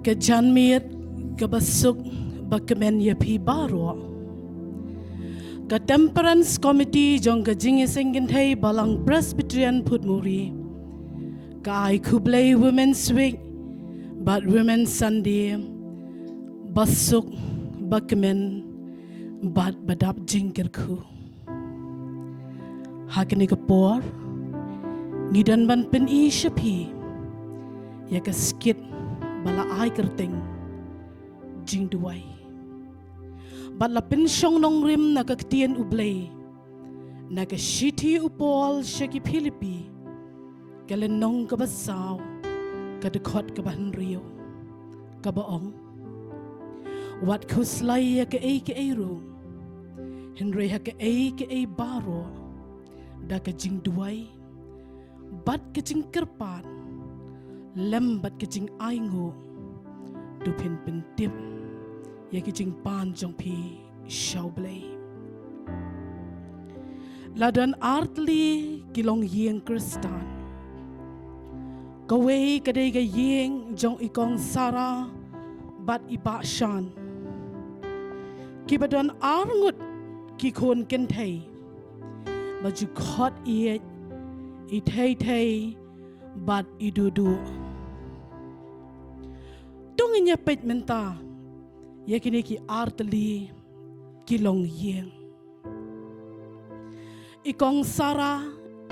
Kejanmir kebasuk bakemen yapi baro. Ke Temperance Committee jong ke Jingiaseng Kynthei balang Presbyterian Phudmuri. Ke Blei Women's Week but Women's Sunday basuk bakemen bat badap jing kyrkhu. Hakini kepor ngidan ban pen I shapi ya ke skit bala ai kerting jingduwai. Bat la pen syong nong rim na kaktian ublay na ke shiti upol syaki Philippi kalen nong kabasaw kadekot kabahan rio kabaong wat kuslay ya ke ay ru Henry ha ke ay baro da ke jingduwai bat ke jing kyrpan lembat ke jing aingo dupin pentip ya ke jing pan jong pi shau blay ladan artli kilong Iing Khristan kawei kadai ga Iing jong ikong Sara bat iba shan kibadan arngut ki kon Kynthei baju khot I thei bat idudu tungin ya pet menta yakini ki artli kilong Iing ikong Sara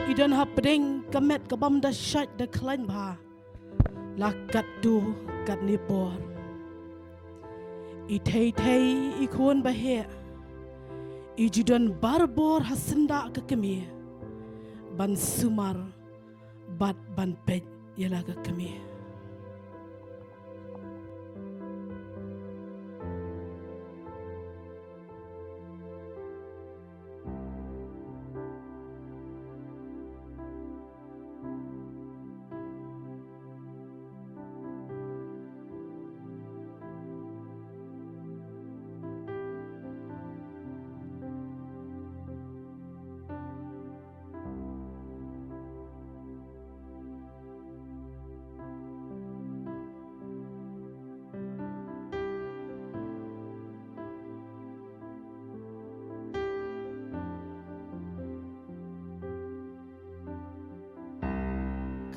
idan hapdeng kamet kabam da shat da klan ba lakat du kat nipor I thei ikon bahe ijudan barbor hasenda ke kemi ban sumar bat ban pet yala ke kemi.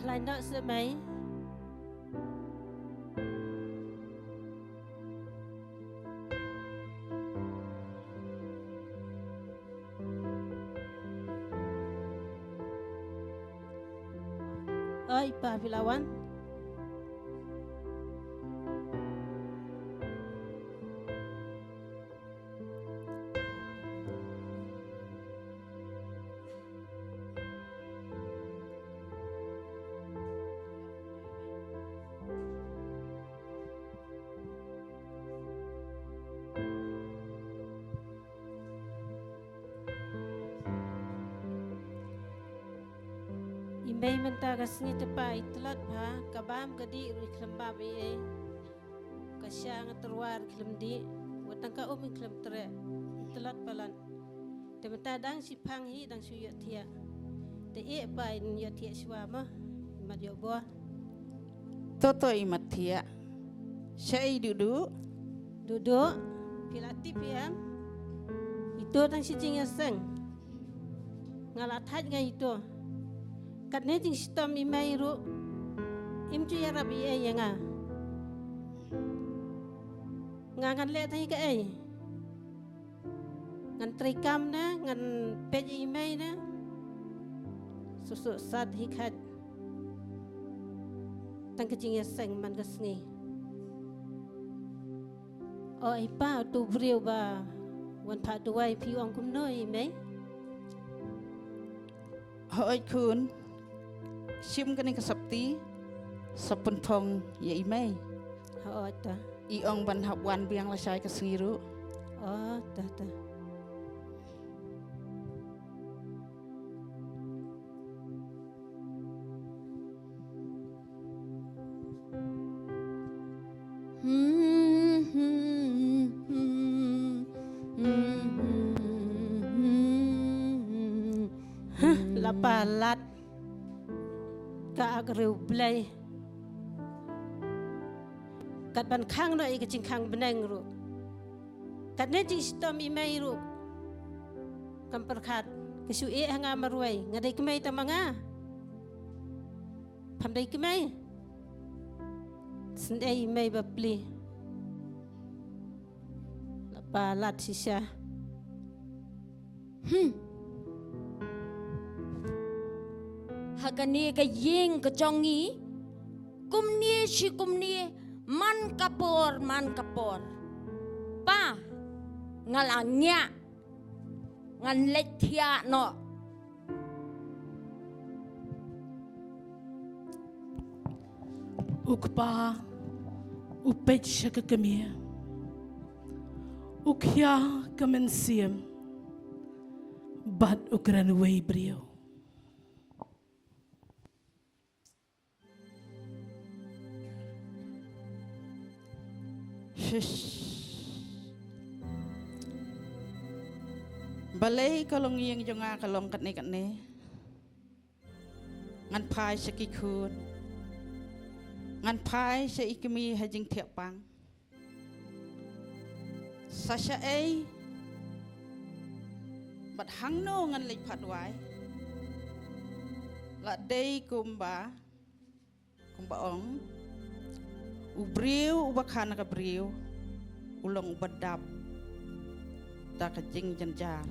Lại nợ sữa mấy ơi bà vì là quan May mentagas ni tepa itlat ha kabam kadi ru klembab e kasya ngaterwar klemdi watang ka uming klem tre itlat palan temata dang sipang hi dang suyat thia te e pai yat thia swama mat yo bo toto imat thia syai dudu pilati piam itu dang si jingiaseng ngalathat ngai itu kat ne ting stom imai ru imju ya rabi e nga ngan le thai ka e ngan trikam na ngan pej imai na susu sat hi khat tang ka jingiaseng man ka sngi o ai pa tu vriu ba wan pha tuai pi ong kum noi mai hoi kun sim kani kasapti sapun thong ya imai ha ta Iong ban hapwan biang lasai ka singiru ta lapalat ka agrew blay kat ban khang no I ka jing khang beneng ru kat ne jing stom imei ru kam perkhat kesu hanga marwai ngadai kemei tamanga phamdai kemei sendai imei bapli lapa lat sisa Hakani ka ying ka jongi kumni si kumni man kapor pa ngalangnya ngan letia no ukpa upet shaka kemia ukya kemensiam bat ukran way brio Balai kalong Iing jonga kalong kat ne ngan pai sa kyrkhu ngan pai sa ikemi hajing kyrpang sasha bat hang no ngan lei phatwai la dei kumba ong ubriu ubakhan ka briu ulong ubadap ta ka jing janjar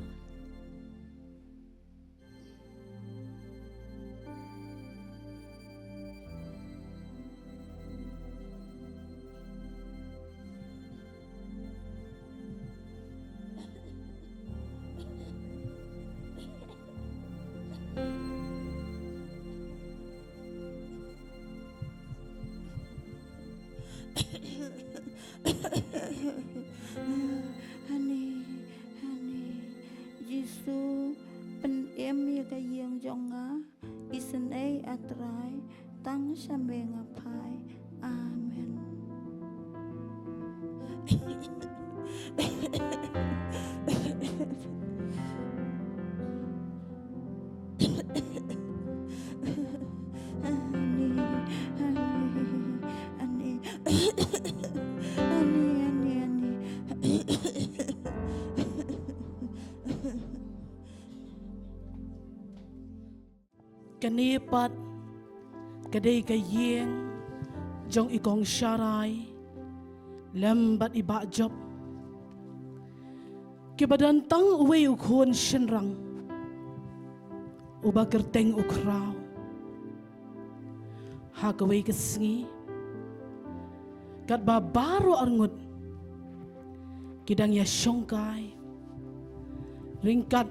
Hani Jisu pen em ya ka Iing jonga isen atrai tang sambe ngapai amen kanipat kadai ka Iing jong ikong syarai lambat iba job kibadantang uwe ukhon shenrang uba kerteng ukraw hakaway kesengi kat babaro arngut kidang ya syongkai ringkat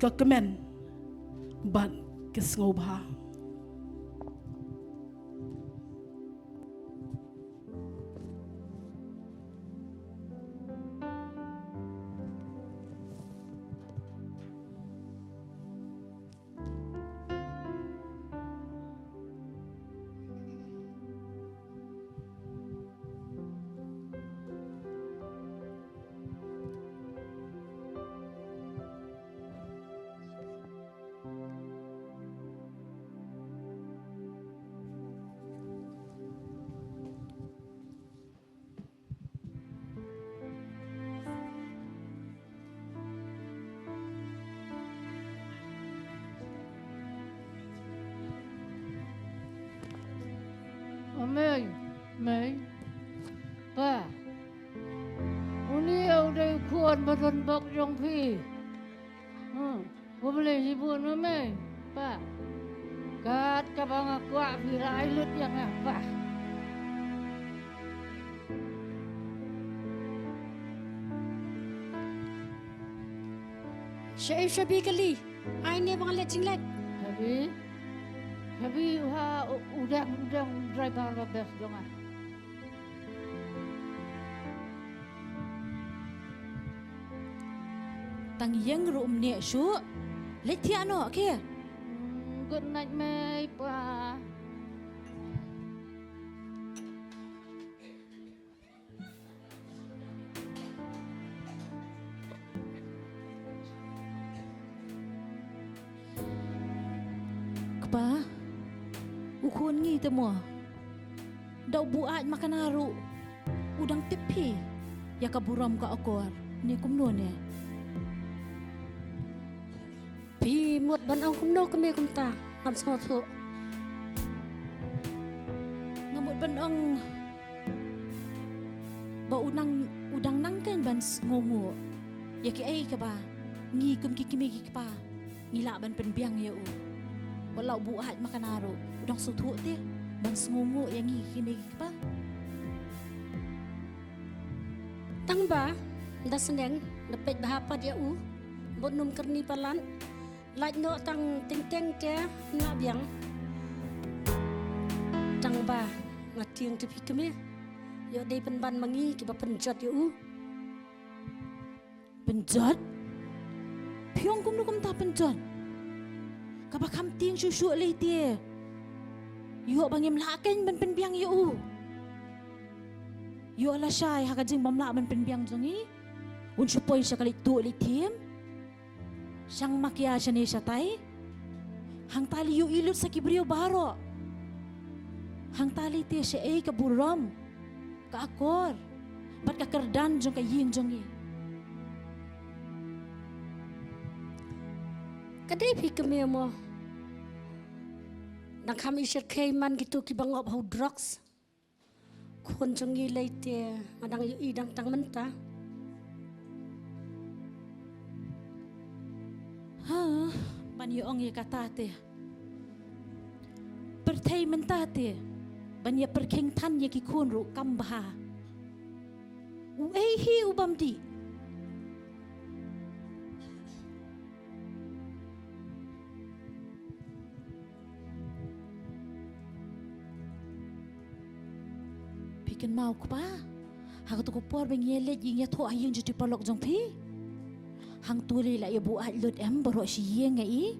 kekemen bat kesngobha Mày ba uni udah kuat badan bak jong pi boleh hibur mày ba kat kabang kuat bila ailut yang apa Shabi kali ai ne bang let singlet Tapi udah driver best dong ah. tang yang rum ne shu letia no ke Good night mai pa Kapa ukun ngi temo Daw buat makanaru. Udang tipi. Ya kaburam ka akor. Ni kumno ni. Pi muat ban ang kumno kami kumta. Ngam sangat so. Ngamut ban ang ba udang nangkan ban ngongo. Ya ki ai ka ba. Ngi kum kikimigi ka pa. Ngila ban penbiang ya u. Walau buat makanaru. Udang sutu ti. Ban ngongo yang ngi kikimigi ka pa. Tang ba, da seneng, dapat bahapa dia buat num kerni palan, laj no tang ting ke na biang. Tang ba, ngatiang tepi kami, yo day penban mangi kiba penjat yo Penjat? Piong kum nukum ta penjat? Kaba kam ting susu leh tie. Yo bangim laken ban penbiang yo. Yo ala syai hakajing bamla ban penbiang jongi. Un supoi sa kalit tu li tim. Sang makia siya ni siya tay. Hang tali yo ilut sa kibriyo baro. Hang tali ti siya ay kaburam. Kaakor. Bat kakardan jong kaying jongi. Kadai pi kami mo. Nang kami isir kaiman gitu kibangop hau drugs. Kun jongi laite madang yu idang tang menta. Ha, ban yu ong ye kata te. Pertai menta te. Ban ye perkeng tan ye ki kun ru kambaha. U ei hi ubam di. Pikan mau ko pa. Hang tu ko por beng ye let ying ya tho ayeng juti palok jong pi. Hang tuli la ye buat lut em baro si ye ngai.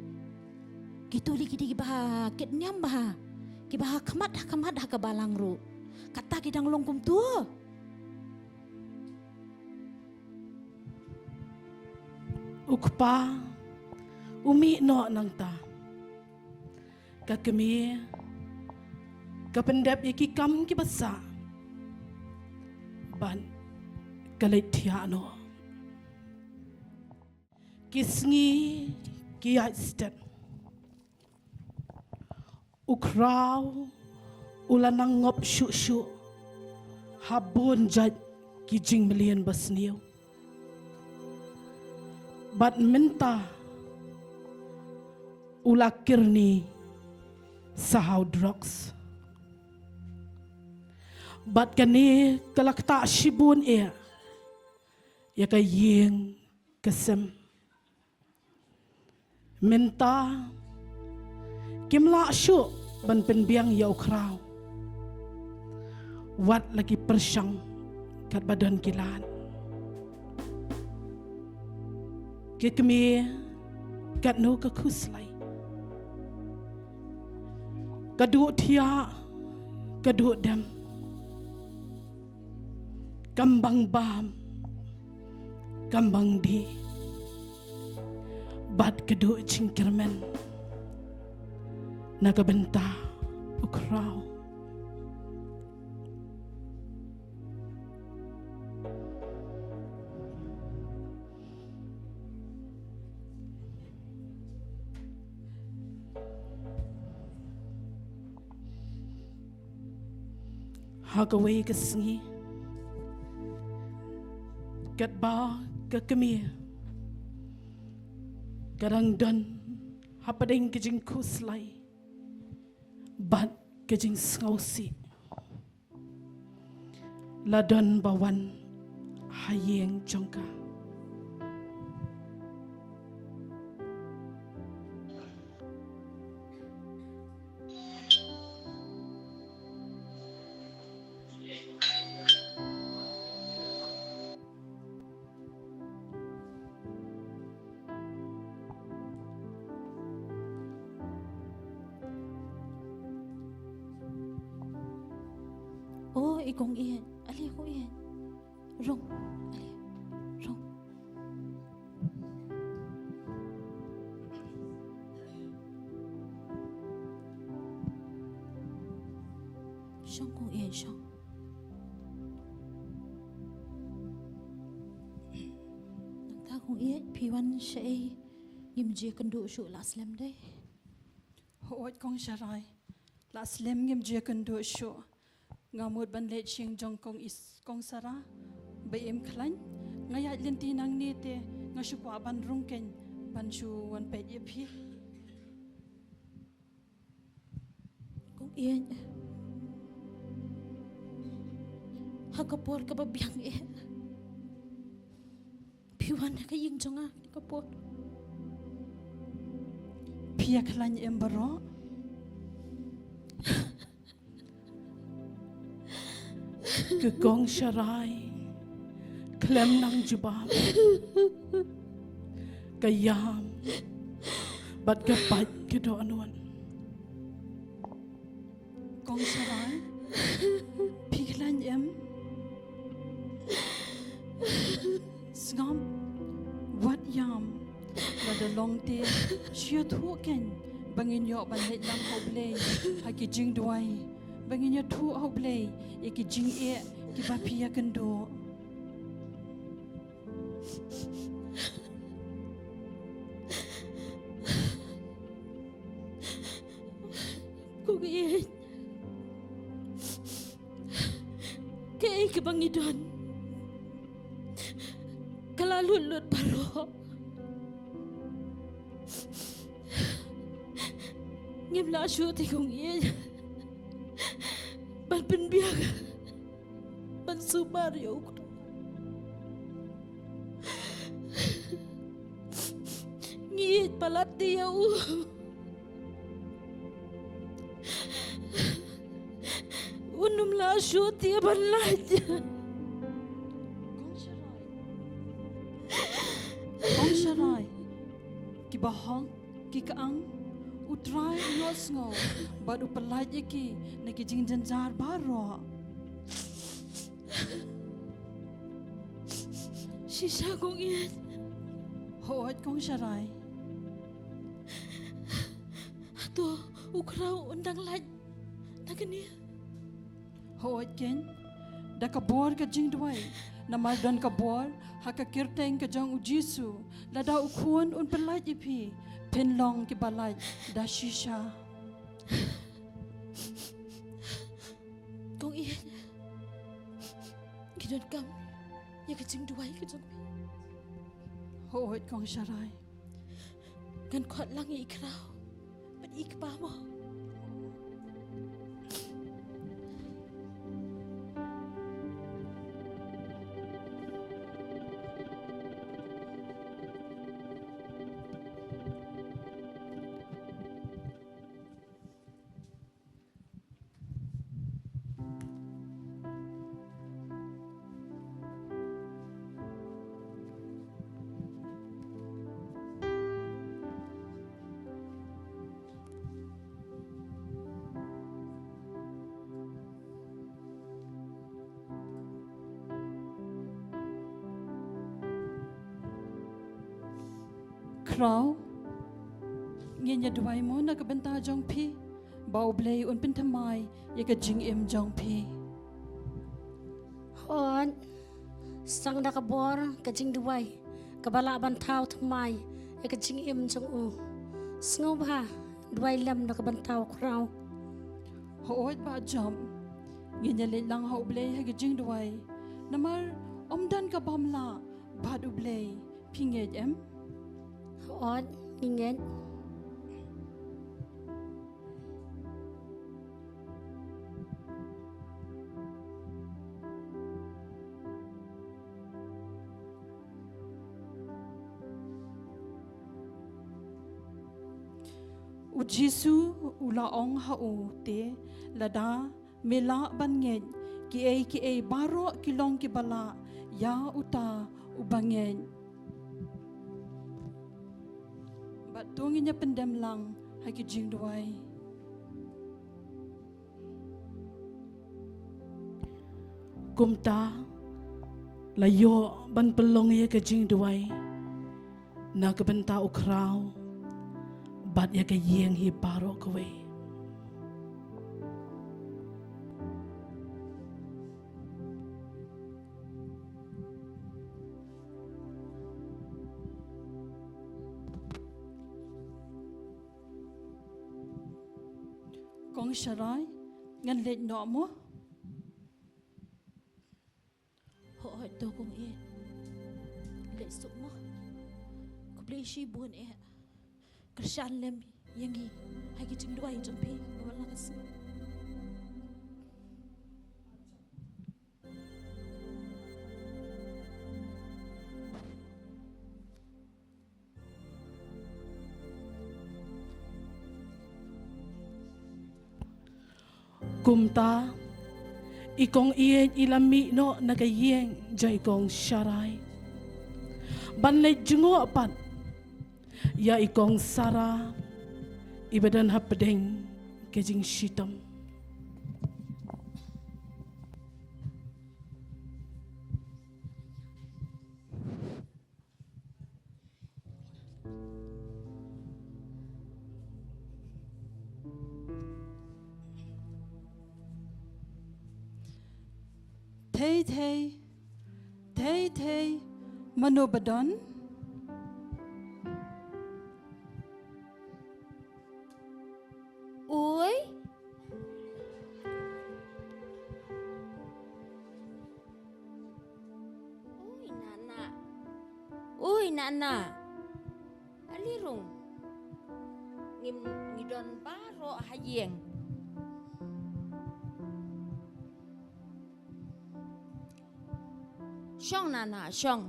Kituli kiti bah ket nyam bah. Ki bah kamat ha balang ru. Kata kidang longkum tu. Ukpa umi no nang ta. Kakemi kapendap iki kam ki basa. Ban kalit tiano. Kisngi kiyaistet. Ukraw ulanang ngop syu habon jad kijing melian basniu. Bat minta ulakirni sahau drugs. Bat kani kalakta shibun ya kayeng kesem. Minta kimla syu ban penbiang ya ukraw. Wat lagi persyang kat badan kilan. Kekemi kat no kekuslai. Kaduk tia, kaduk dem. Kambang bam, kambang di. Bat keduk cingkirmen. Nakabenta ukraw. Hagaway kasengi. Kat ba kakemi. Kadang dan hapading kejing kuslai. Bat kejing ngausi. Ladan bawan hayeng jongka. Oh, ikong iyan. Ali ko iyan. Rong. Ali. Rong. Siyang ko iyan siya. kung iya piwan siya ay imji kendo siya laslam day. Hoot kong syarai. Las lem ngem je kendo syo. Ngamut ban let sing jong kong sara. Bayem klan. Ngayat linti nang nite. Ngasukwa ban rungken. Ban syu wan pet yepi. Kung iya hagapor kababiyang piwan na kaying jonga kapor. Pia klan embaro. Kegong syarai, klem nang jubab, kayam, bat kapat kedoanuan. Kong syarai. Piklan em. Ngam wat yam lada long te syat huken bangin yo ban let lam ho blei haki jingduwai bangin yo thu ho blei ki jing e ki bapia kendo Kung iya kaya kabangidon kalalulot baro. Ngimla syuti kong iya. Ban penbiag. Ban sumario ko. Ngiyit palati yaw. Unum la syuti ban laja. Kong syarai ki bahang ki kaang utrai nos ngo bad upalaj ki na ki jing janjar baro Sisa kong iya. hoot kong syarai Ato ukraw undang laj. Nagani. hoot ken da kabor ka jingduwai na maldan kabor haka kirteng ka jong ujisu lada ukhuan un palaj ipi penlong ki balaj da shisha Kung iya. Jingdonkam. Ya ka jingduwai ka jong. hoot kong syarai Gan kuat lang ikraw. Ba't ikpa mo? Kraw ngenya duwai mo na kabenta jong pi bau blei un pintamai ya ka jing im jong pi Hon, sang da kabor ka jingduwai, kabala bantaw thamai, e ka jing im jong u. Sngo ba, duwai lam da kabantaw kraw. hoot ba jom ngenya le lang ha blei ha ka jing duwai namar omdan ka bamla bad u blei pingej em Hon, ingin. Ujisu ulaong hau te lada mela banget ki ai baro kilong ki bala ya uta ubanget batungin niya pendem lang haki jing duwai Kumta layo ban pelong ya ke jingduwai na kabenta ukraw bat ya ke yeng hi baro kowe. kong syarai ngan let no mo. Ho do kong let suk mo. Ko Blei shi buon Christian lem yangi hai ki jingduwai jong pi wala kas. Kumta, ikong iyan ilami no nagayeng jay ikong syaray. Banlay jungo apan, ya ikong sara, ibadan hapedeng kejing shitam. Thay, manobadon. Uy. Uy, nana. Alirong. Ngidon baro hayeng. Syong nana, syong.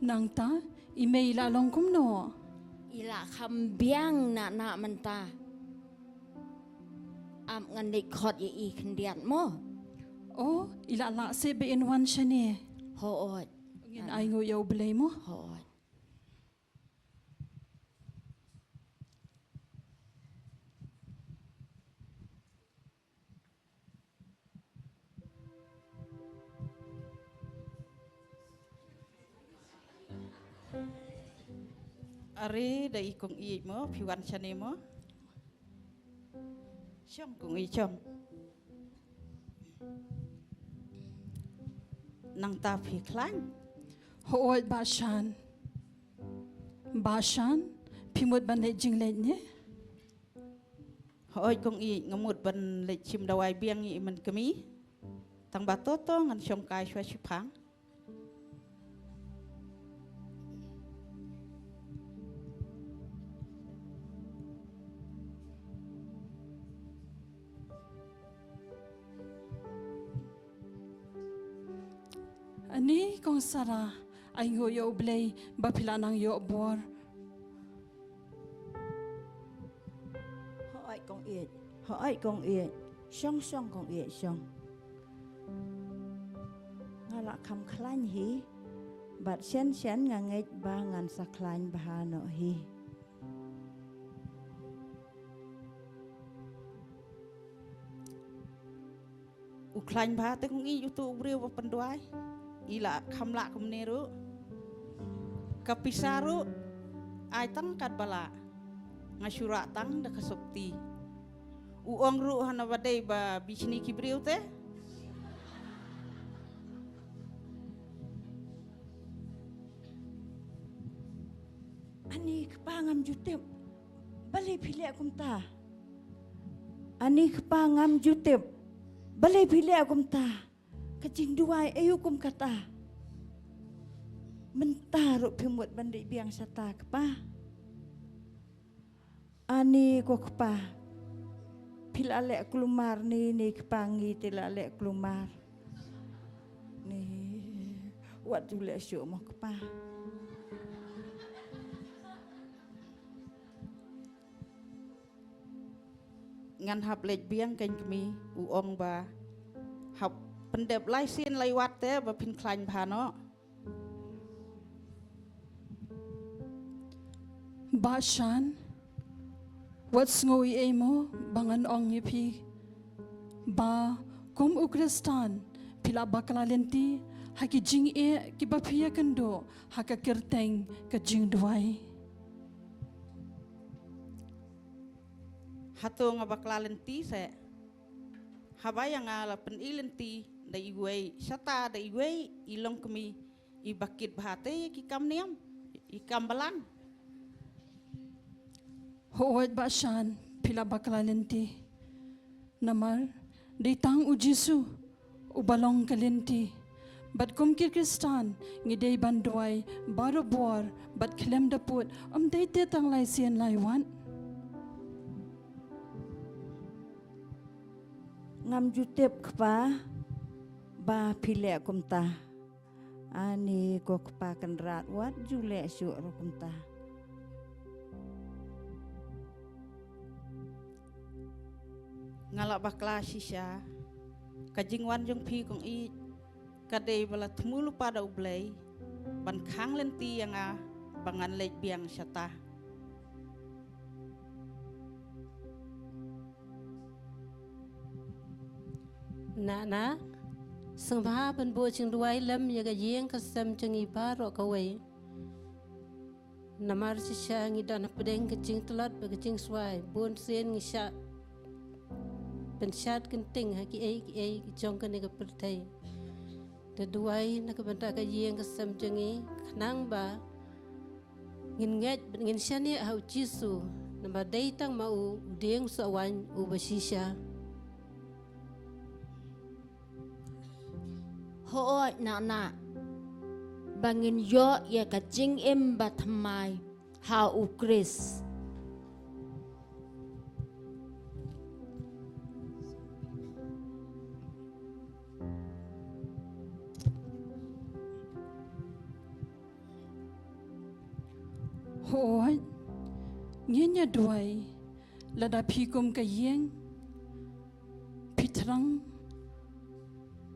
Nang ta, email along kumno. Ila kambiang na menta. Am ngandik khot ye kendian mo. Oh, ila la se be in one shane. Hoot. Ngin ay ngo yaw Blei mo. Hoot. Are da ikong i mo piwan chane mo. Syong kong i chong. Nang ta phi klan. Hoot bashan. Bashan, pimut ban le jing le nye. Hoot kong i ngamut ban le jingduwai biang i man kami. Tang batoto ngan syong kai shwa shipang. Ani kong sara ay ngo yaw Blei bapila nang yaw bor. Họ ai công yết, song song công yết song. Ngala kam klan hi, bat sen nganget ba ngan saklan bahano hi. Uklan ba te kong i yutu ubriu ba penduai. Ila kamla kumneru. Kapisaru ay tangkat bala. Ngasyura tang da kasupti. Uong ru hana badai ba bisni kibriu te. Ani kepangam jutip, balai pilih akum ta. Ani kepangam jutip, balai pilih akum ta. Jingduwai ayukum kata. Mentaruk pimut bandai biang sata kepa. Ani ko kepa. Pila lek kelumar ni kepangi tila lek kelumar. Ni wat jule syuk mo kepa. Ngan hap lek biang kan kami uong ba hap pendep lai sin lai wat te ba pin klan phano. Bashan, what's ngoi emo bangan ong yipi. Ba kum Khristan pila bakalalenti haki jing ki bapia kendo haka kirteng ka jingduwai. Hato nga baklalenti se habaya nga la pen ilenti da iwei sata da iwei ilong kami ibakit bahate ki kam niam ikam balang. Hoot basan pila baklalenti. Namar ditang ujisu ubalong kalenti. Bat kumkir Khristan ngidei banduai baro buar bat klem daput day tetang lai sian laiwan. Ngam jutep kpa ba pile kumta. Ani ko kpa kan rat wat jule syuk ro kumta. Ngalak bakla shisha kajingwan jong pi kong i kadai bala tmulu pada ublei ban khang lenti yang bangan lej biang syata. Na sengba ban bo jingduwai lam ya ga yeng kasam jangi baro kawai. Namar sisha ngidan pedeng kecing telat ba kecing swai bon sen ngisha pensyat kenting ki ai jong kan ga pertai. Daduai nak benda ka yeng kasam jangi nang ba ngin ngat ngin syani hau jisu namba daitang mau deng sawan u basisha. Hoot na bangin yo ya ka jing im batmai ha u Chris. Hoot ngenya duai lada pikum ka yeng pitrang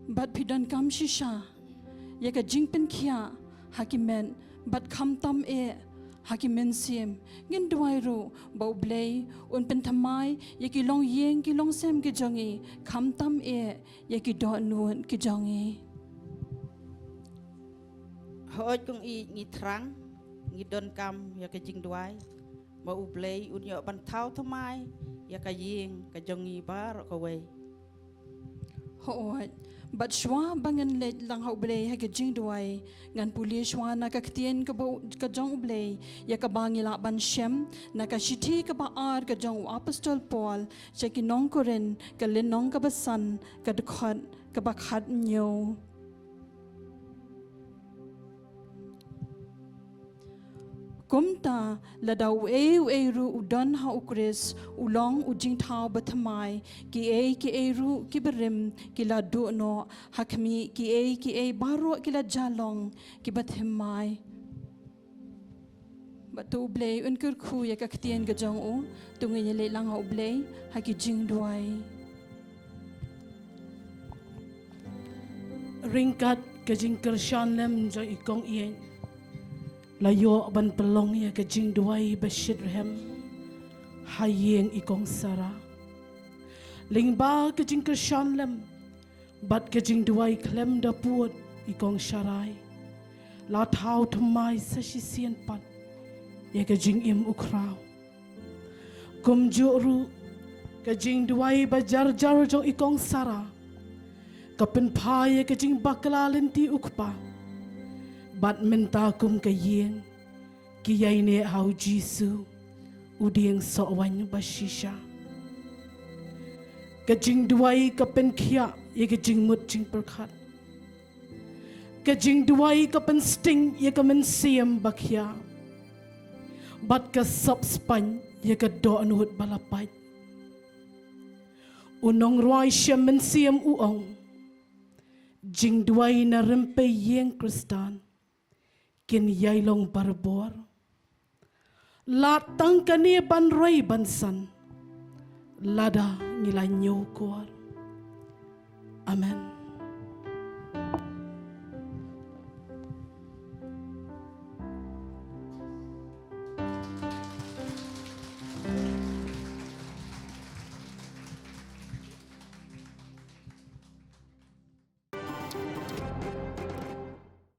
bat pidan kam shisha ya ka jingpen kia hakimen bat kam tam hakimen siem ngin duai ru bau blei un pen thamai ya ki long yeng ki long sem ki jongi kam tam ya ki do nuan ki jongi. Hoot kong i ngitrang jingdonkam ya ka jingduwai ma ublei unyo bantau thamai ya ka yeng ka jongi bar kawai. Hoot bat shwa bangan let lang ha ublei ha ka jingduwai ngan puli shwa na ka ktien ka jong ublei ya ka bangila ban shem na ka shiti ka baar ka jong apostol Paul sa kinong koren ka lenong ka basan ka dukhat ka bakhat nyo. Kumta ladaw ru udon ha ukris ulong ujing tao bathamai ki ru kiberim kila duno hakmi ki baro kila jalong ki bathimai batu ublei un kyrkhu ya kaktien ga jong u tungin le lang ha ublei ha ki jingduwai. Ringkat ka jing Christian lem jo ikong Iing. Layo ban pelong ya ka jingduwai bashit rehem hayeng ikong sara. Lingba ka jing Christian lem bat ka jingduwai klem daput ikong syarai. La tau thamai sa sisian pat ya ka jing im ukraw. Kum juru ka jingduwai bajar-jar jong ikong sara. Kapen pa ya ka jing bakla lenti ukpa. Bat minta kum ka yeng kiyai ne hau jisu udieng sowan bashisha ka jingduwai ka pen khia ye ka jingmut jing perkhat ka jingduwai ka pen sting ye ka men siam bakhia bat ka subspan ye ka do anut balapat unong roi shem men siam uong jingduwai na rempe yeng Khristan kin yailong barbor latang kani ban roi bansan lada ngilanyo kuar. Amen.